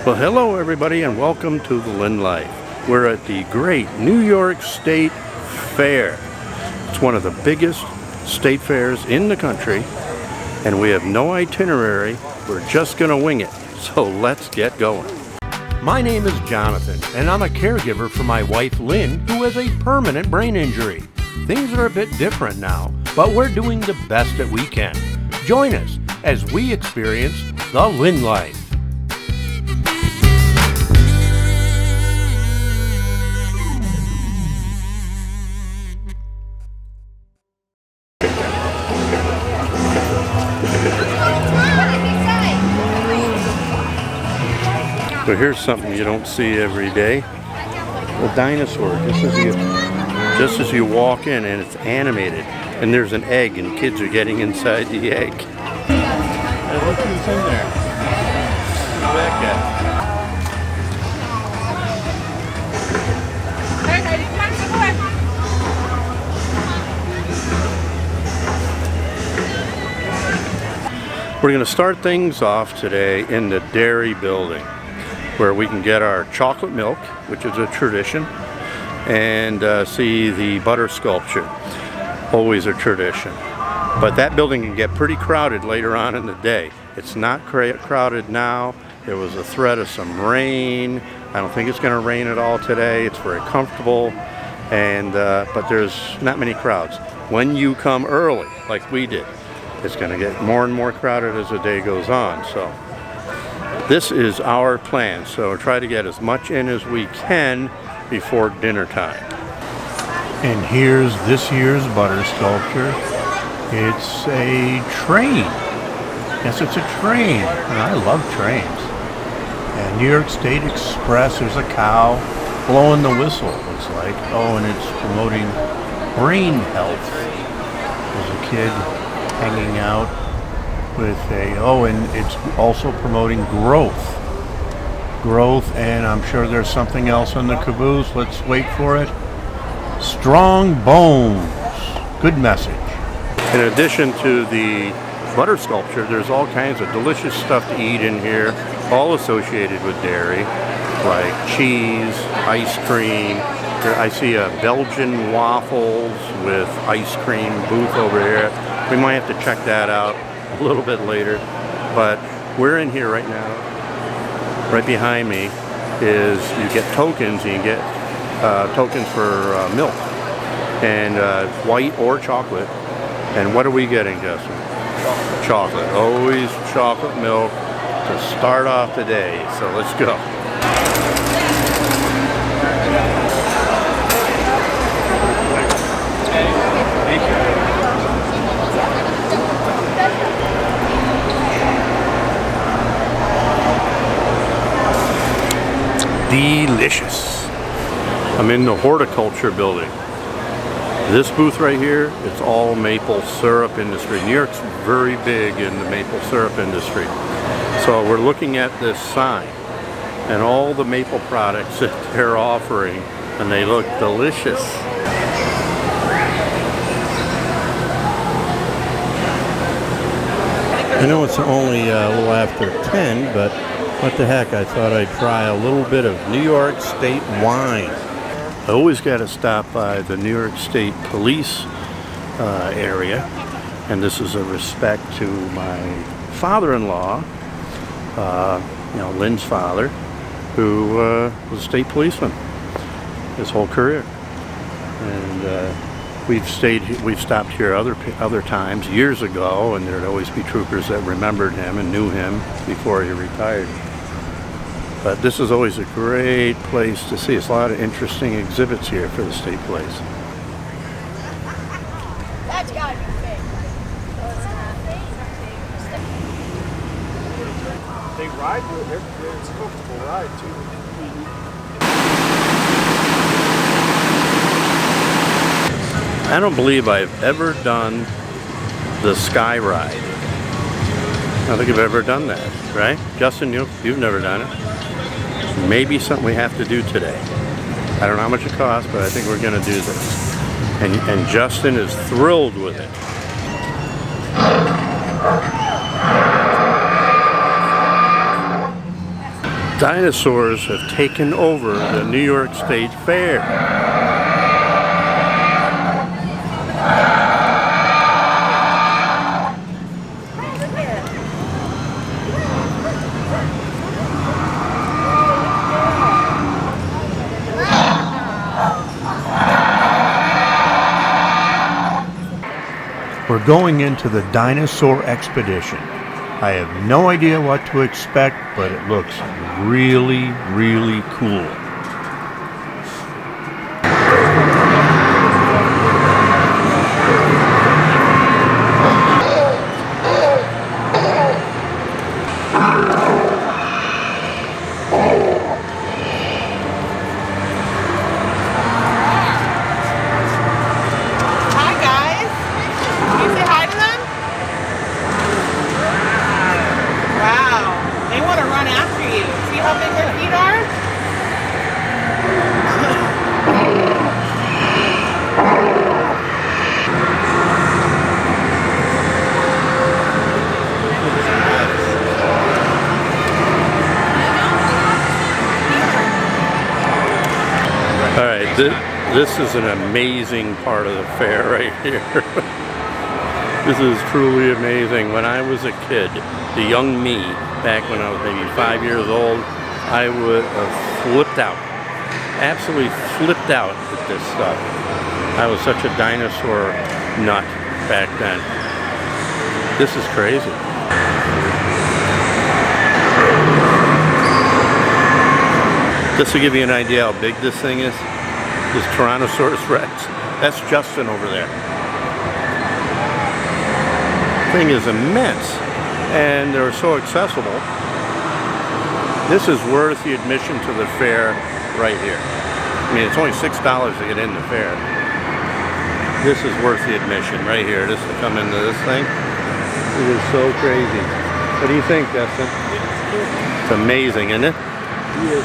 Well, hello everybody and welcome to the Lynn Life. We're at the great New York State Fair. It's one of the biggest state fairs in the country and we have no itinerary. We're just gonna wing it. So let's get going. My name is Jonathan and I'm a caregiver for my wife Lynn, who has a permanent brain injury. Things are a bit different now, but we're doing the best that we can. Join us as we experience the Lynn Life. So here's something you don't see every day. A dinosaur, just as you walk in, and it's animated. And there's an egg and kids are getting inside the egg. Hey, look who's in there. Look at that guy. We're going to start things off today in the dairy building, where we can get our chocolate milk, which is a tradition, and see the butter sculpture, always a tradition. But that building can get pretty crowded later on in the day. It's not crowded now. There was a threat of some rain. I don't think it's going to rain at all today. It's very comfortable, and but there's not many crowds. When you come early, like we did, it's going to get more and more crowded as the day goes on. So this is our plan, so try to get as much in as we can before dinner time. And here's this year's butter sculpture. It's a train. Yes, it's a train, and I love trains. And New York State Express, there's a cow blowing the whistle, it looks like. Oh, and it's promoting brain health. There's a kid hanging out with and it's also promoting growth, and I'm sure there's something else on the caboose. Let's wait for it. Strong bones. Good message. In addition to the butter sculpture, there's all kinds of delicious stuff to eat in here, all associated with dairy, like cheese, ice cream. I see a Belgian waffles with ice cream booth over here. We might have to check that out a little bit later, but we're in here right now. Right behind me is you get tokens. You can get tokens for milk, and white or chocolate. And what are we getting, Justin? Chocolate. Always chocolate milk to start off the day. So let's go. Delicious. I'm in the horticulture building. This booth right here, it's all maple syrup industry. New York's very big in the maple syrup industry. So we're looking at this sign and all the maple products that they're offering, and they look delicious. I know it's only a little after 10, but what the heck, I thought I'd try a little bit of New York State wine. I always got to stop by the New York State Police area, and this is a respect to my father-in-law, Lynn's father, who was a state policeman his whole career. And we've stopped here other times years ago, and there'd always be troopers that remembered him and knew him before he retired. But this is always a great place to see. It's a lot of interesting exhibits here for the state police. That's gotta be fake. They ride with it. It's a comfortable ride too. I don't believe I've ever done the sky ride. I don't think I've ever done that, right? Justin, you've never done it. Maybe something we have to do today. I don't know how much it costs, but I think we're going to do this. And Justin is thrilled with it. Dinosaurs have taken over the New York State Fair. We're going into the dinosaur expedition. I have no idea what to expect, but it looks really, really cool. This is an amazing part of the fair right here. This is truly amazing. When I was a kid, the young me, back when I was maybe 5 years old, I would have flipped out. Absolutely flipped out at this stuff. I was such a dinosaur nut back then. This is crazy. Just to give you an idea how big this thing is, this Tyrannosaurus Rex. That's Justin over there. Thing is immense, and they're so accessible. This is worth the admission to the fair right here. I mean, it's only $6 to get in the fair. This is worth the admission right here. Just to come into this thing. It is so crazy. What do you think, Justin? It's amazing, isn't it? Yeah.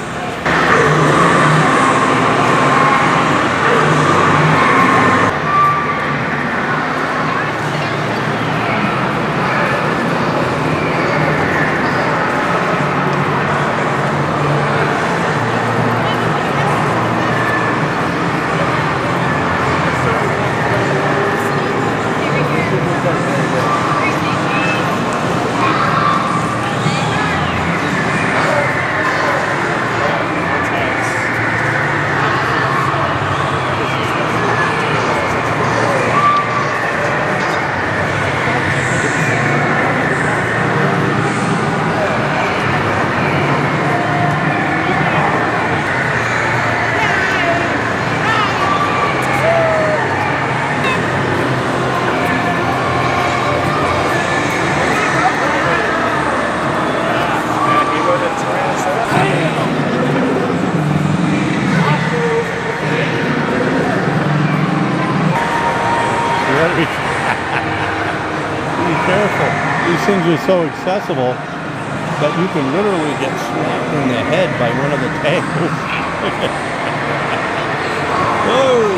Be careful. These things are so accessible that you can literally get smacked in the head by one of the tails. Whoa!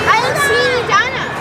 I don't see any dinos.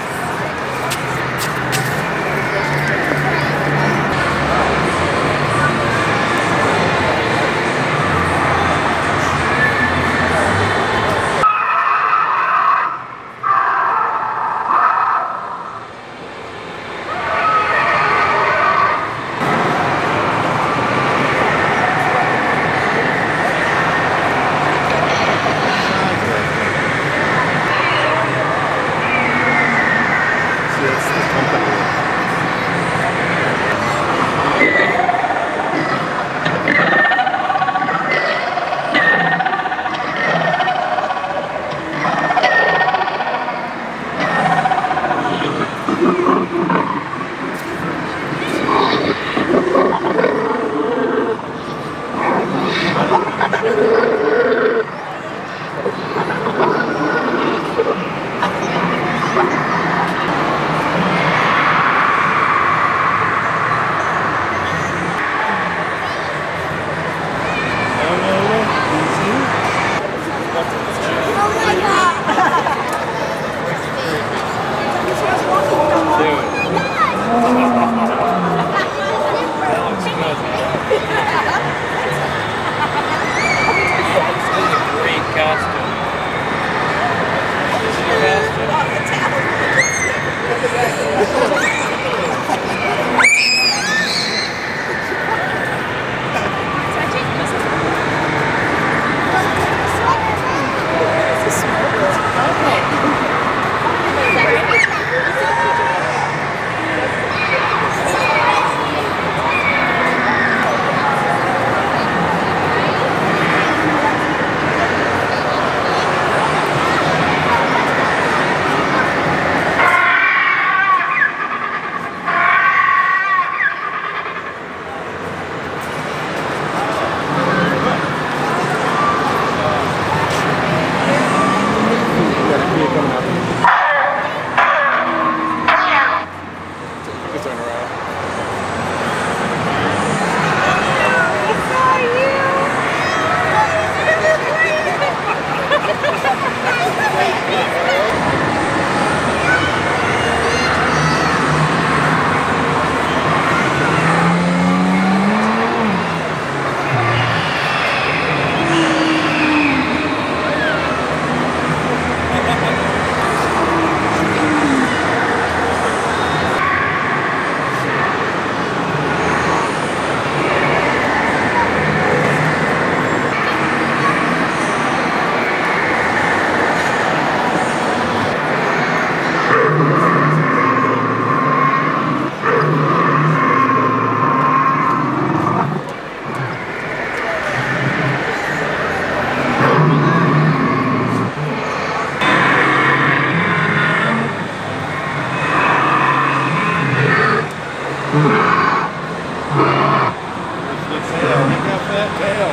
that tail.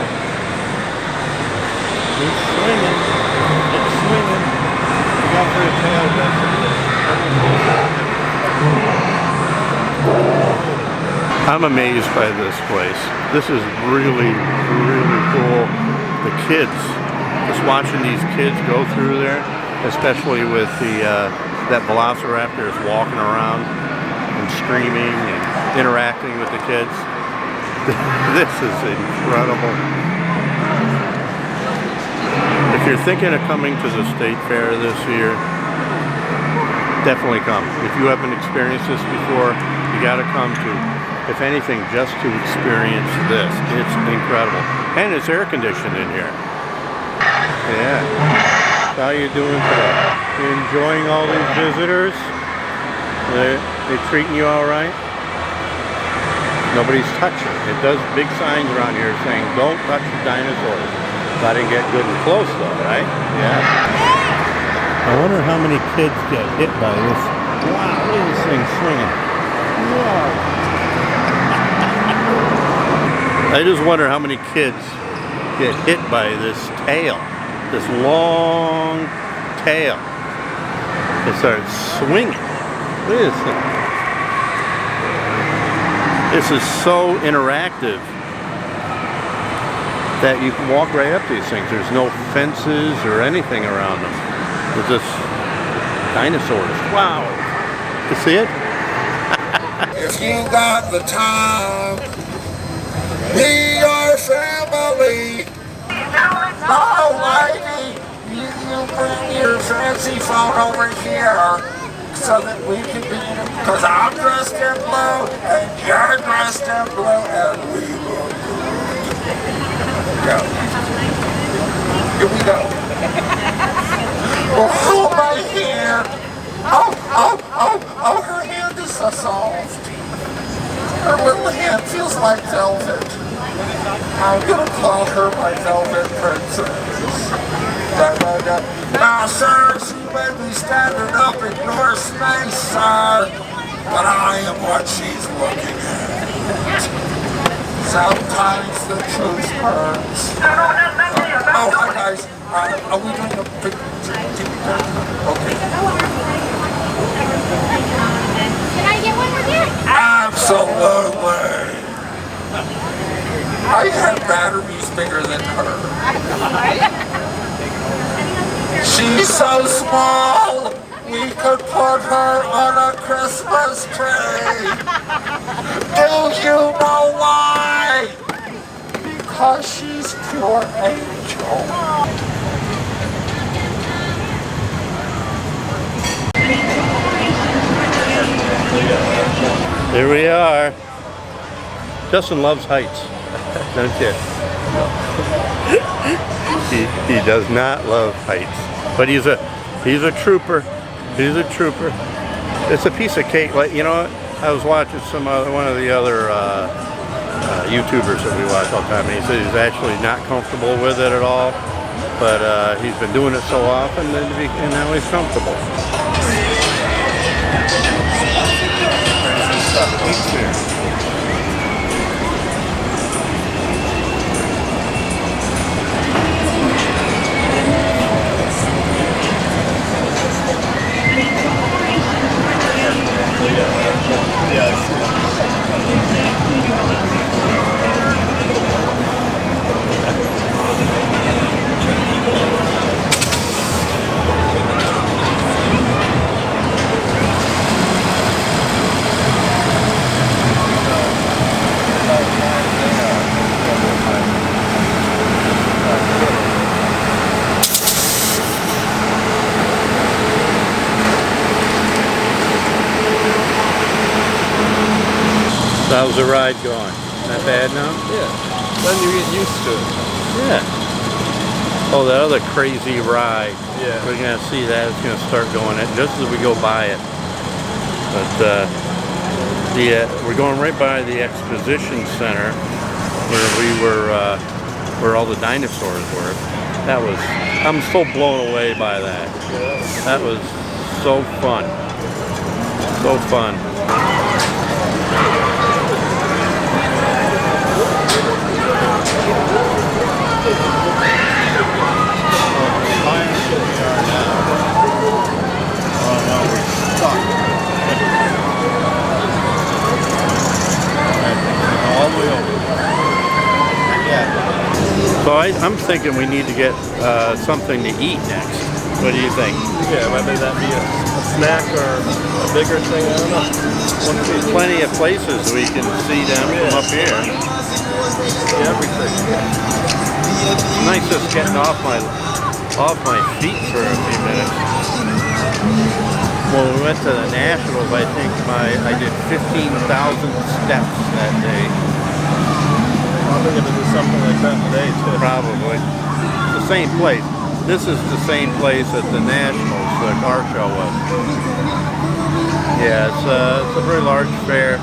It's swinging. It's swinging. Look out for the tail, I'm amazed by this place. This is really, really cool. The kids, just watching these kids go through there, especially with the that velociraptor is walking around and screaming and interacting with the kids. This is incredible. If you're thinking of coming to the state fair this year, definitely come. If you haven't experienced this before, you got to come to, if anything, just to experience this. It's incredible. And it's air conditioned in here. Yeah. How you doing today? You enjoying all these visitors? They treating you all right? Nobody's touching. It does big signs around here saying, don't touch the dinosaurs. Got to get good and close though, right? Yeah. I wonder how many kids get hit by this. Wow, look at this thing swinging. Wow. I just wonder how many kids get hit by this tail. This long tail. It starts swinging. Look at this thing. This is so interactive that you can walk right up to these things. There's no fences or anything around them. They're just dinosaurs. Wow. You see it? If you got the time, be our family. Oh, lady, you bring your fancy phone over here so that we can be, because I'm dressed in blue and you're dressed in blue and we will go. Here we go. Well, hold my hand. Oh, her hand is so soft. Her little hand feels like velvet. I'm gonna call her my velvet princess. Now, sir, she may be standing up in your space, sir, but I am what she's looking at. Sometimes the truth hurts. Oh, hi guys. Are we doing a big okay. Can I get one with you? Absolutely. I have batteries bigger than her. She's so small, we could put her on a Christmas tree. Do you know why? Because she's pure angel. Here we are. Justin loves heights, don't you? He does not love heights, but he's a trooper. He's a trooper. It's a piece of cake. Like, you know what? I was watching one of the other YouTubers that we watch all the time, and he said he's actually not comfortable with it at all, but he's been doing it so often and now he's comfortable. How's the ride going? Not bad now? Yeah. Then you get used to it. Yeah. Oh, that other crazy ride. Yeah. We're going to see that. It's going to start going just as we go by it. But we're going right by the exposition center where we were, where all the dinosaurs were. I'm so blown away by that. That was so fun. So fun. I'm thinking we need to get something to eat next. What do you think? Yeah, whether that be a snack or a bigger thing, I don't know. There's plenty of places we can see them from up here. See everything. Nice just getting off my feet for a few minutes. When we went to the Nationals, I think I did 15,000 steps that day. Probably going to do something like that today too. Probably. It's the same place. This is the same place at the Nationals, the car show was. Yeah, it's a very large fair.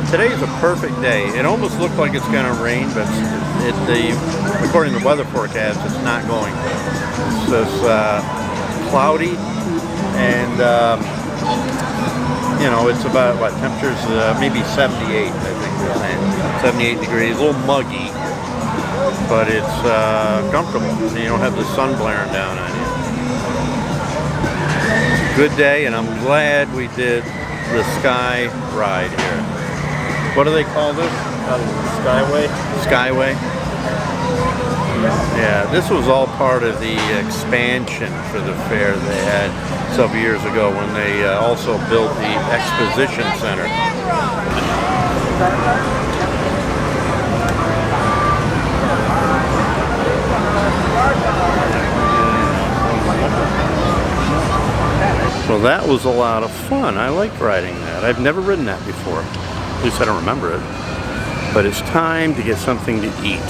Today's a perfect day. It almost looked like it's going to rain, but according to the weather forecast, it's not going to. It's just cloudy, and you know, it's about what temperatures? Maybe 78, I think they're saying. 78 degrees, a little muggy, but it's comfortable. You don't have the sun blaring down on you. It's a good day, and I'm glad we did the Sky ride here. What do they call this? Skyway. Skyway. Yeah, this was all part of the expansion for the fair they had several years ago when they also built the exposition center. Well, that was a lot of fun. I liked riding that. I've never ridden that before. At least I don't remember it. But it's time to get something to eat.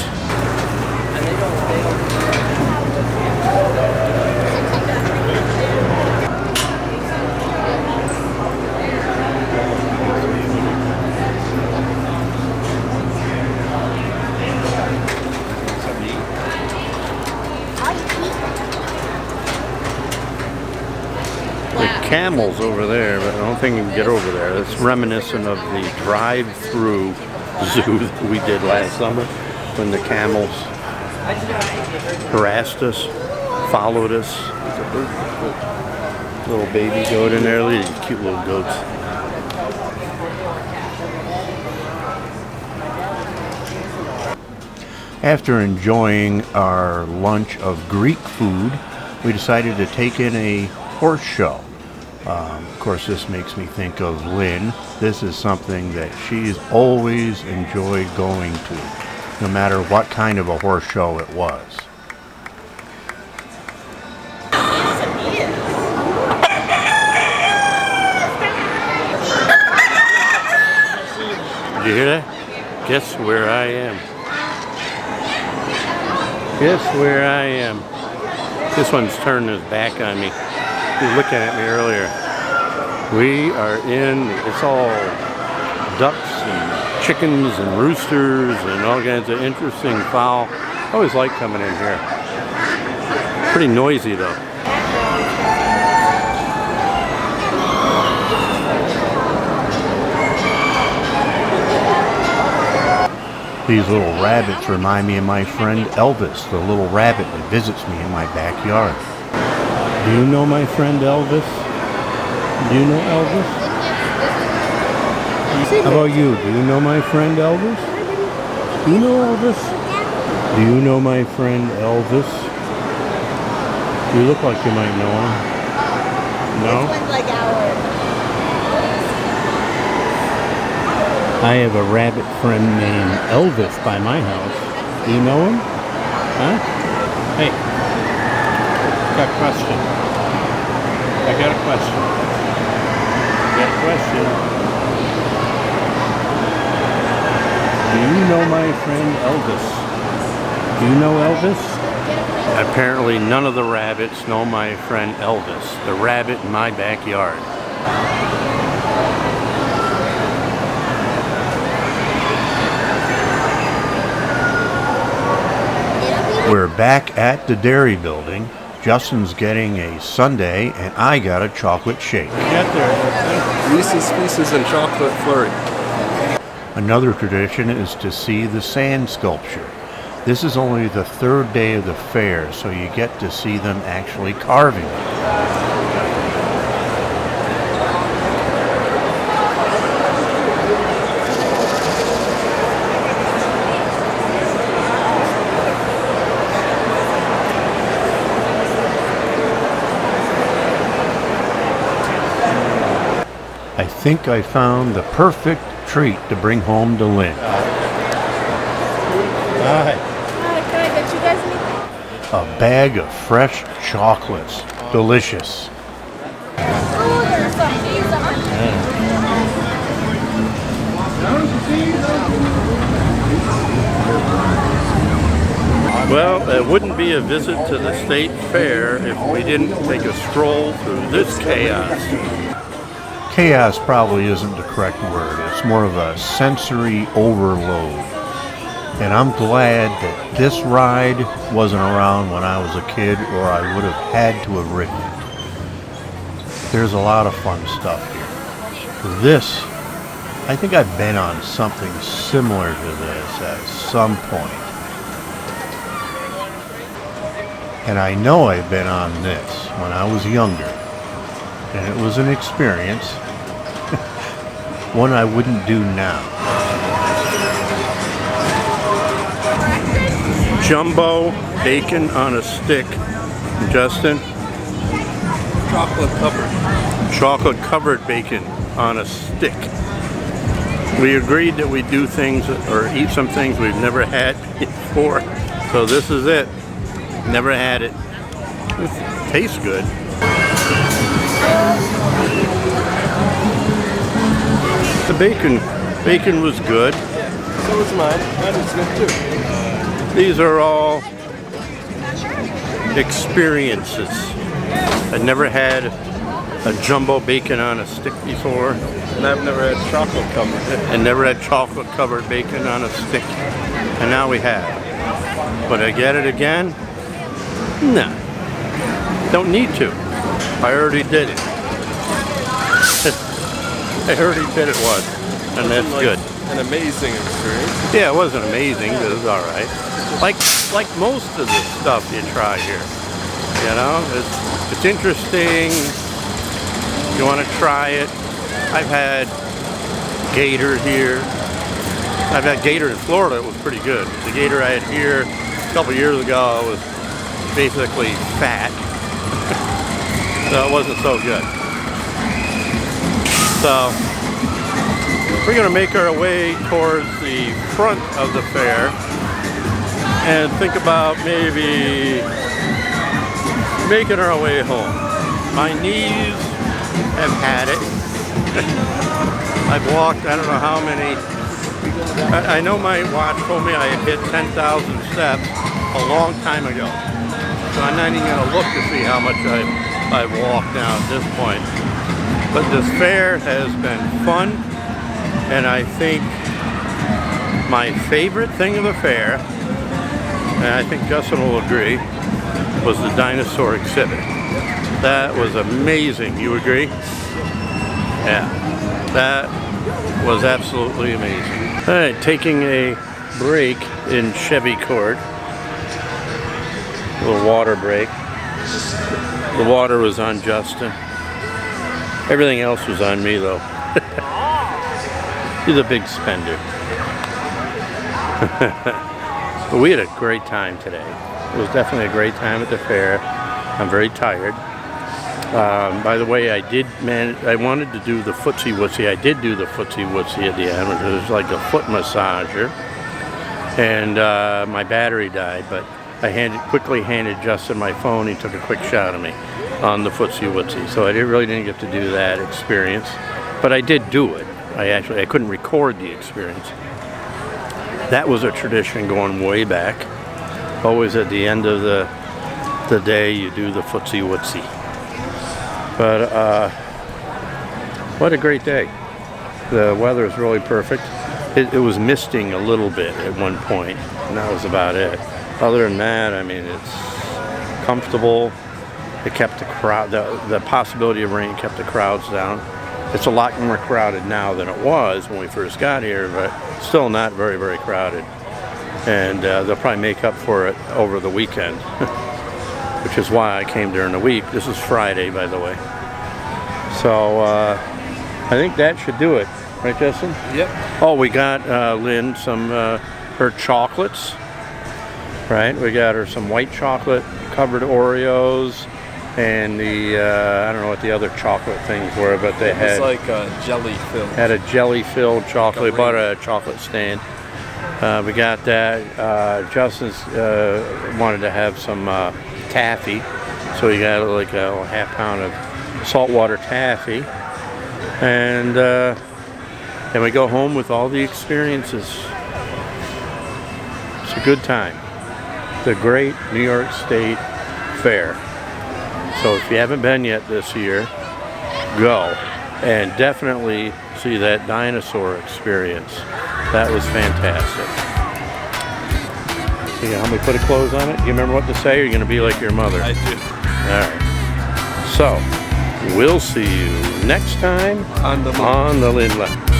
The camel's over there, but I don't think you can get over there. It's reminiscent of the drive-through zoo that we did last summer when the camels harassed us, followed us. There's a little baby goat in there. Look at these cute little goats. After enjoying our lunch of Greek food, we decided to take in a horse show. Of course, this makes me think of Lynn. This is something that she's always enjoyed going to, no matter what kind of a horse show it was. Did you hear that? Guess where I am. Guess where I am. This one's turning his back on me. He was looking at me earlier. We are in, it's all ducks and chickens and roosters and all kinds of interesting fowl. I always like coming in here. Pretty noisy though. These little rabbits remind me of my friend Elvis, the little rabbit that visits me in my backyard. Do you know my friend Elvis? Do you know Elvis? How about you? Do you know my friend Elvis? Do you know Elvis? Do you know my friend Elvis? You look like you might know him. No? This one's like ours. I have a rabbit friend named Elvis by my house. Do you know him? Huh? Hey, got a question. I got a question. Got a question. Do you know my friend Elvis? Do you know Elvis? Apparently none of the rabbits know my friend Elvis, the rabbit in my backyard. We're back at the dairy building. Justin's getting a sundae and I got a chocolate shake. Get there. Reese's Pieces and chocolate flurry. Another tradition is to see the sand sculpture. This is only the third day of the fair, so you get to see them actually carving it. think I found the perfect treat to bring home to Lynn. Hi, can I get you guys anything? A bag of fresh chocolates. Delicious. Oh, there's some cheese on Well, it wouldn't be a visit to the state fair if we didn't take a stroll through this chaos. Chaos probably isn't the correct word. It's more of a sensory overload. And I'm glad that this ride wasn't around when I was a kid, or I would have had to have ridden it. There's a lot of fun stuff here. This, I think I've been on something similar to this at some point. And I know I've been on this when I was younger. And it was an experience, one I wouldn't do now. Jumbo bacon on a stick. Justin? Chocolate covered. Chocolate covered bacon on a stick. We agreed that we'd do things or eat some things we've never had before. So this is it. Never had it. It tastes good. The bacon was good. So was mine. Mine was good too. These are all experiences. I've never had a jumbo bacon on a stick before. And I've never had chocolate covered. And never had chocolate covered bacon on a stick. And now we have. Would I get it again? No. Don't need to. I already did it. I already did it once. And that's good. An amazing experience. Yeah, it wasn't amazing, but it was all right. Like most of the stuff you try here, you know, it's interesting. You want to try it. I've had gator here. I've had gator in Florida. It was pretty good. The gator I had here a couple years ago was basically fat, so it wasn't so good. So we're going to make our way towards the front of the fair and think about maybe making our way home. My knees have had it. I've walked, I don't know how many. I know my watch told me I had hit 10,000 steps a long time ago. So I'm not even going to look to see how much I've walked now at this point. But this fair has been fun. And I think my favorite thing of the fair, and I think Justin will agree, was the dinosaur exhibit. That was amazing. You agree? Yeah. That was absolutely amazing. All right, taking a break in Chevy Court. A little water break. The water was on Justin. Everything else was on me though. He's a big spender. But we had a great time today. It was definitely a great time at the fair. I'm very tired. By the way, I wanted to do the footsie wootsie. I did do the footsie wootsie at the end, which was like a foot massager. And my battery died, but I quickly handed Justin my phone. He took a quick shot of me on the footsie wootsie. So I really didn't get to do that experience. But I did do it. I couldn't record the experience. That was a tradition going way back. Always at the end of the day, you do the footsie wootsie. But what a great day. The weather is really perfect. It was misting a little bit at one point, and that was about it. Other than that, I mean, it's comfortable. It kept the crowd, the possibility of rain kept the crowds down. It's a lot more crowded now than it was when we first got here, but still not very, very crowded. And they'll probably make up for it over the weekend, which is why I came during the week. This is Friday, by the way. So I think that should do it. Right, Justin? Yep. Oh, we got Lynn some her chocolates. Right, we got her some white chocolate covered Oreos and the I don't know what the other chocolate things were, but they It's had like a jelly filled. had a jelly-filled chocolate. Like a Bought a chocolate stand. We got that. Justin's wanted to have some taffy, so he got like a half pound of saltwater taffy, and then we go home with all the experiences. It's a good time. The Great New York State Fair. So if you haven't been yet this year, go and definitely see that dinosaur experience. That was fantastic. So you know how we put a close on it? Do you remember what to say, or are you going to be like your mother? I do. All right. So we'll see you next time On the on the Lindland.